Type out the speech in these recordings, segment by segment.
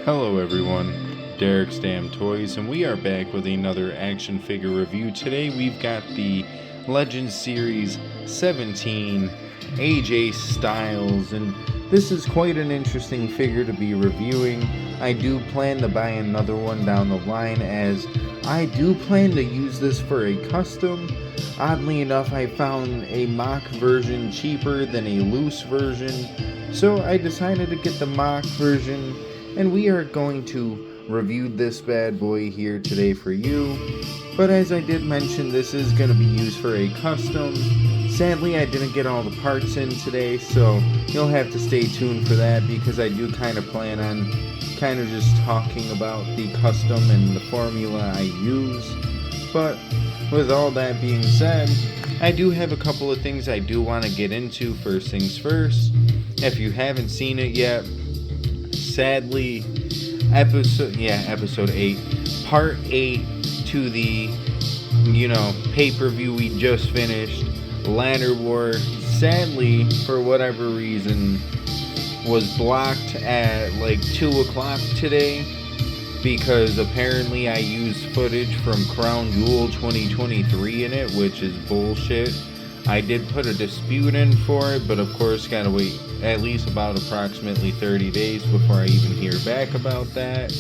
Hello everyone, Derek's Damn Toys, and we are back with another action figure review. Today we've got the Legends Series 17 AJ Styles, and this is quite an interesting figure to be reviewing. I do plan to buy another one down the line, as I do plan to use this for a custom. Oddly enough, I found a mock version cheaper than a loose version, so I decided to get the mock version. And we are going to review this bad boy here today for you. But as I did mention, this is going to be used for a custom. Sadly, I didn't get all the parts in today, so you'll have to stay tuned for that, because I do kind of plan on kind of just talking about the custom and the formula I use. But with all that being said, I do have a couple of things I do want to get into. First things first, if you haven't seen it yet, sadly, episode 8, part 8 to the, pay-per-view we just finished, Ladder War, sadly, for whatever reason, was blocked at like 2 o'clock today, because apparently I used footage from Crown Jewel 2023 in it, which is bullshit. I did put a dispute in for it, but of course gotta wait at least about approximately 30 days before I even hear back about that.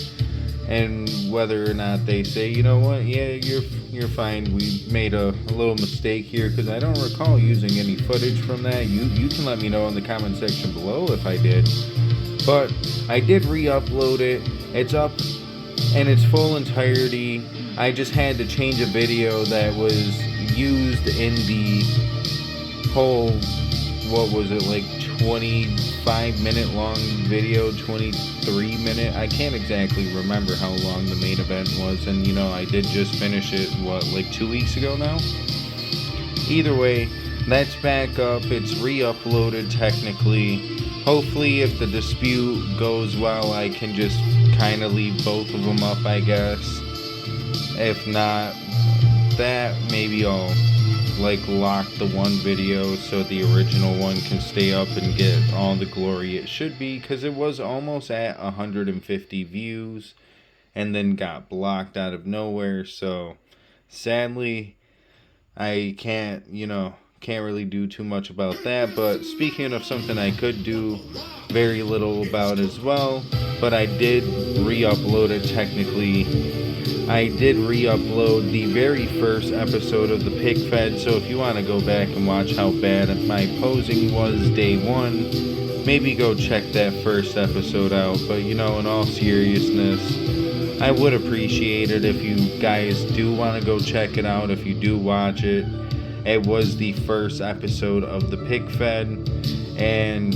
And whether or not they say, you know what, yeah, you're fine, we made a little mistake here, because I don't recall using any footage from that. You can let me know in the comment section below if I did. But I did re-upload it. It's up in its full entirety. I just had to change a video that was used in the whole, what was it, like 25-minute long video, 23-minute, I can't exactly remember how long the main event was, and I did just finish it, like 2 weeks ago now? Either way, that's back up, it's re-uploaded technically. Hopefully if the dispute goes well, I can just kind of leave both of them up, I guess. If not that, maybe I'll lock the one video so the original one can stay up and get all the glory it should be, because it was almost at 150 views and then got blocked out of nowhere. So sadly, I can't really do too much about that. But speaking of something I could do very little about as well, but I did re-upload it technically. I did re-upload the very first episode of the Pick Fed, so if you want to go back and watch how bad my posing was day one, maybe go check that first episode out. But in all seriousness, I would appreciate it if you guys do want to go check it out, if you do watch it. It was the first episode of the Pick Fed, and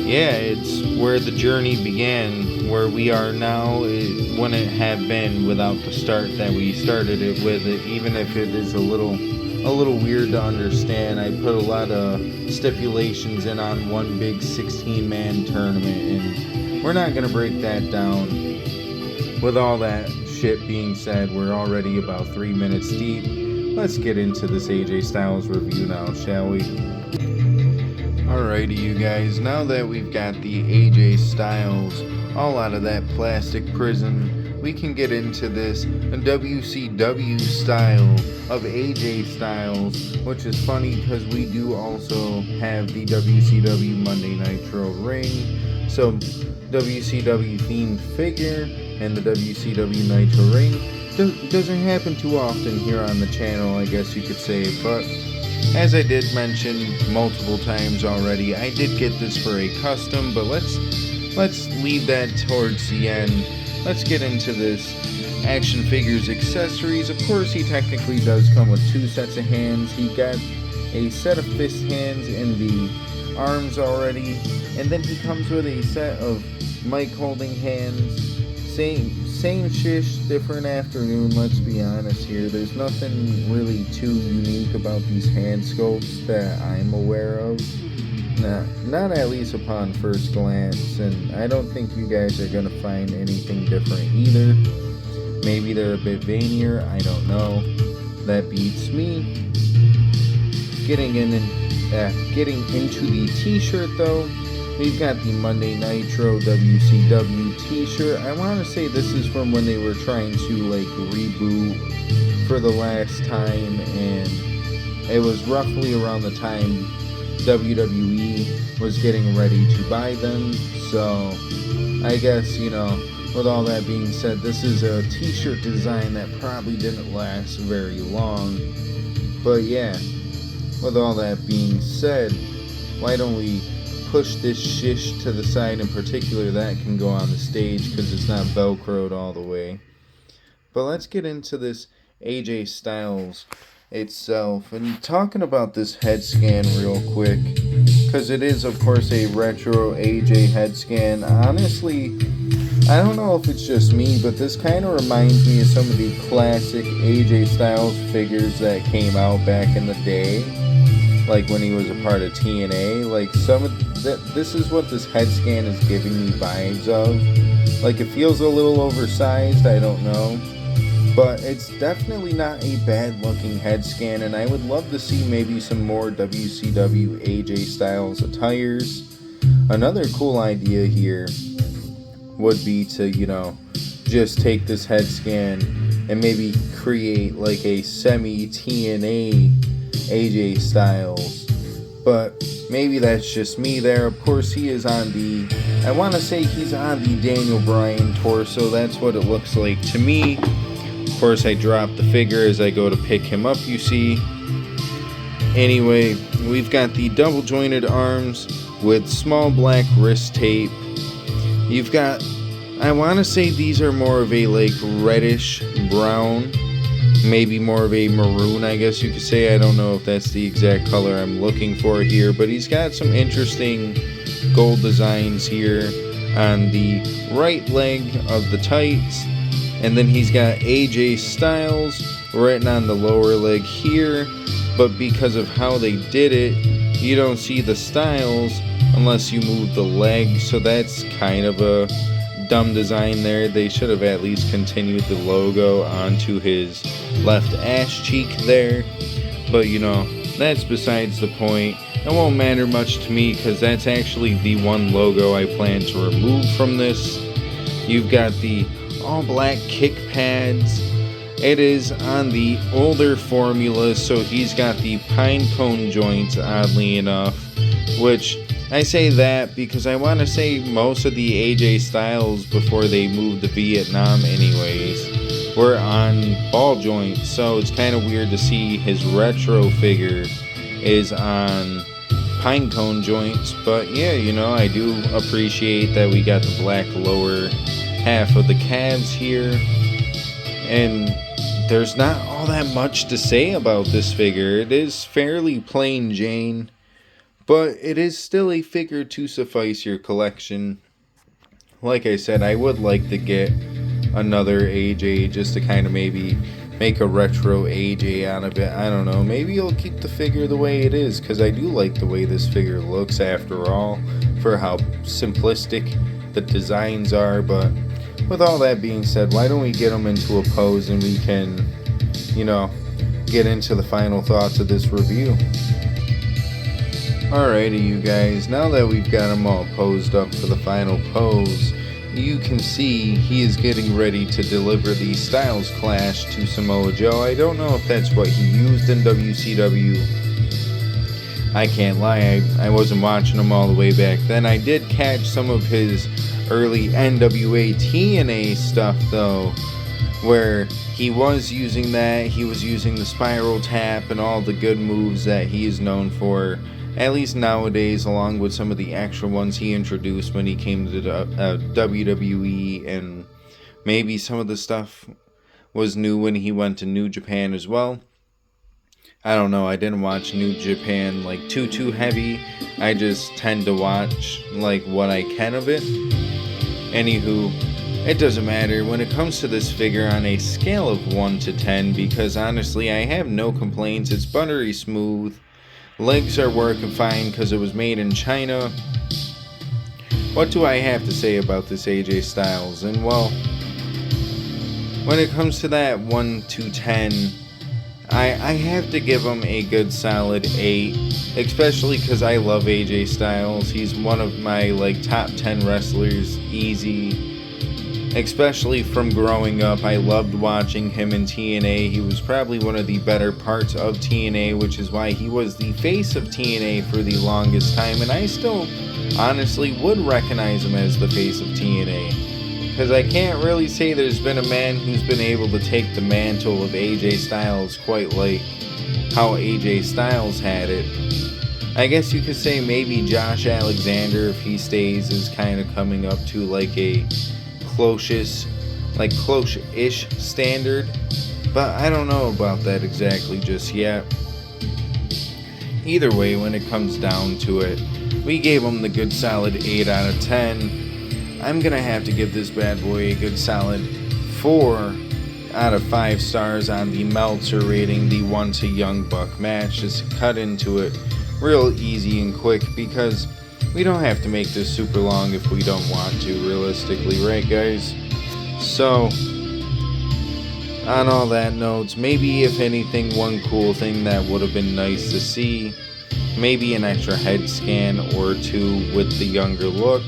yeah, it's where the journey began, where we are now. It wouldn't have been without the start that we started it with. It, even if it is a little weird to understand. I put a lot of stipulations in on one big 16-man tournament, and we're not gonna break that down. With all that shit being said, we're already about 3 minutes deep. Let's get into this AJ Styles review now, shall we? Alrighty, you guys, now that we've got the AJ Styles all out of that plastic prison, we can get into this WCW style of AJ Styles, which is funny because we do also have the WCW Monday Nitro ring. So WCW themed figure and the WCW Nitro ring doesn't happen too often here on the channel, I guess you could say. But as I did mention multiple times already, I did get this for a custom, but let's leave that towards the end. Let's get into this action figures accessories. Of course, he technically does come with 2 sets of hands. He got a set of fist hands in the arms already, and then he comes with a set of mic holding hands. Same shish, different afternoon, let's be honest here. There's nothing really too unique about these hand sculpts that I'm aware of. Not at least upon first glance, and I don't think you guys are going to find anything different either. Maybe they're a bit veinier, I don't know. That beats me. Getting into the t-shirt though, We've got the Monday Nitro WCW t-shirt. I want to say this is from when they were trying to like reboot for the last time, and it was roughly around the time WWE was getting ready to buy them. So I guess, with all that being said, this is a t-shirt design that probably didn't last very long. But yeah, with all that being said, why don't we push this shish to the side? In particular, that can go on the stage because it's not velcroed all the way. But let's get into this AJ Styles itself, and talking about this head scan real quick, because it is of course a retro AJ head scan. Honestly, I don't know if it's just me, but this kind of reminds me of some of the classic AJ Styles figures that came out back in the day, like when he was a part of TNA. Like some of this is what this head scan is giving me vibes of. Like it feels a little oversized, I don't know, but it's definitely not a bad looking head scan, and I would love to see maybe some more WCW AJ Styles attires. Another cool idea here would be to, just take this head scan and maybe create like a semi-TNA AJ Styles. But maybe that's just me there. Of course, he is on I want to say he's on the Daniel Bryan torso. That's what it looks like to me. Of course, I drop the figure as I go to pick him up, you see. Anyway, we've got the double jointed arms with small black wrist tape. You've got, I want to say these are more of a like reddish brown, maybe more of a maroon, I guess you could say. I don't know if that's the exact color I'm looking for here, but he's got some interesting gold designs here on the right leg of the tights, and then he's got AJ Styles written on the lower leg here, but because of how they did it, you don't see the Styles unless you move the leg, so that's kind of a dumb design there. They should have at least continued the logo onto his left ass cheek there, but that's besides the point. It won't matter much to me because that's actually the one logo I plan to remove from this. You've got the all black kick pads. It is on the older formula, so he's got the pine cone joints, oddly enough, which I say that because I want to say most of the AJ Styles before they moved to Vietnam anyways were on ball joints, so it's kind of weird to see his retro figure is on pine cone joints. But yeah, I do appreciate that we got the black lower half of the calves here, and there's not all that much to say about this figure. It is fairly plain Jane, but it is still a figure to suffice your collection. Like I said, I would like to get another AJ just to kind of maybe make a retro AJ out of it. I don't know, maybe I'll keep the figure the way it is, because I do like the way this figure looks after all, for how simplistic the designs are. But with all that being said, why don't we get them into a pose and we can, get into the final thoughts of this review. Alrighty, you guys, now that we've got them all posed up for the final pose, you can see he is getting ready to deliver the Styles Clash to Samoa Joe. I don't know if that's what he used in WCW. I can't lie, I wasn't watching him all the way back then. I did catch some of his early NWA TNA stuff though, where he was using that. He was using the spiral tap and all the good moves that he is known for, at least nowadays, along with some of the extra ones he introduced when he came to the WWE, and maybe some of the stuff was new when he went to New Japan as well. I don't know, I didn't watch New Japan like too heavy. I just tend to watch like what I can of it. Anywho, it doesn't matter when it comes to this figure on a scale of 1 to 10, because honestly I have no complaints. It's buttery smooth. Legs are working fine because it was made in China. What do I have to say about this AJ Styles? And well, when it comes to that 1 to 10, I have to give him a good solid 8, especially because I love AJ Styles. He's one of my like top 10 wrestlers, easy. Especially from growing up, I loved watching him in TNA. He was probably one of the better parts of TNA, which is why he was the face of TNA for the longest time, and I still honestly would recognize him as the face of TNA. Because I can't really say there's been a man who's been able to take the mantle of AJ Styles quite like how AJ Styles had it. I guess you could say maybe Josh Alexander, if he stays, is kind of coming up to like a close-ish standard, but I don't know about that exactly just yet. Either way, when it comes down to it, we gave him the good solid 8 out of 10. I'm gonna have to give this bad boy a good solid 4 out of 5 stars on the Meltzer rating, the Once a Young Buck match. Just cut into it real easy and quick, because we don't have to make this super long if we don't want to, realistically, right guys? So, on all that notes, maybe if anything, one cool thing that would have been nice to see, maybe an extra head scan or 2 with the younger look,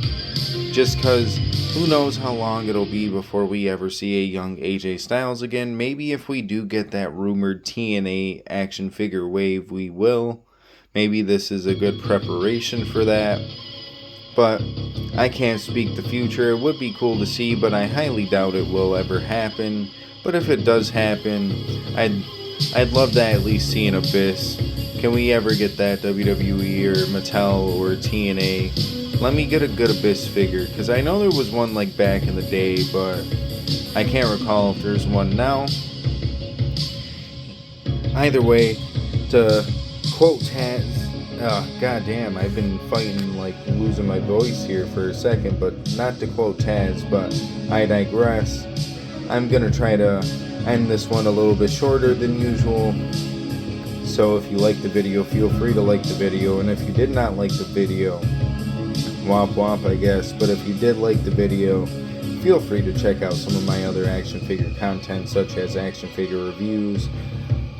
just because who knows how long it'll be before we ever see a young AJ Styles again. Maybe if we do get that rumored TNA action figure wave, we will. Maybe this is a good preparation for that, but I can't speak the future. It would be cool to see, but I highly doubt it will ever happen. But if it does happen, I'd love to at least see an Abyss. Can we ever get that, WWE or Mattel or TNA? Let me get a good Abyss figure, because I know there was one like back in the day, but I can't recall if there's one now. Either way, to quote Taz, goddamn, I've been fighting like losing my voice here for a second, but not to quote Taz, but I digress. I'm gonna try to end this one a little bit shorter than usual. So if you like the video, feel free to like the video, and if you did not like the video, womp womp I guess, but if you did like the video, feel free to check out some of my other action figure content, such as action figure reviews.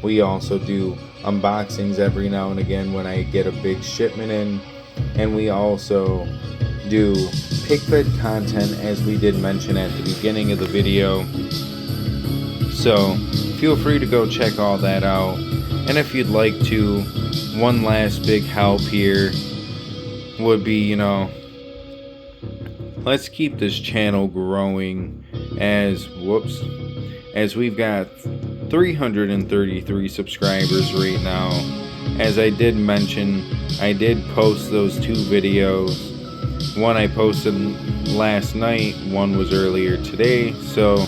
We also do unboxings every now and again when I get a big shipment in, and we also do pick fed content, as we did mention at the beginning of the video. So feel free to go check all that out, and if you'd like to, one last big help here would be, let's keep this channel growing, as we've got 333 subscribers right now. As I did mention, I did post those 2 videos. One I posted last night, one was earlier today, so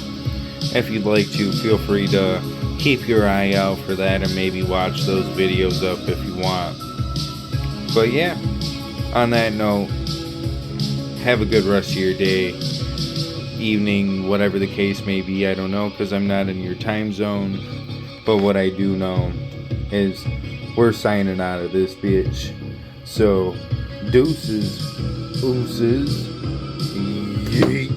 if you'd like to, feel free to keep your eye out for that and maybe watch those videos up if you want. But yeah, on that note, have a good rest of your day, evening, whatever the case may be. I don't know, because I'm not in your time zone, but what I do know is we're signing out of this bitch. So deuces, oozes, yeet.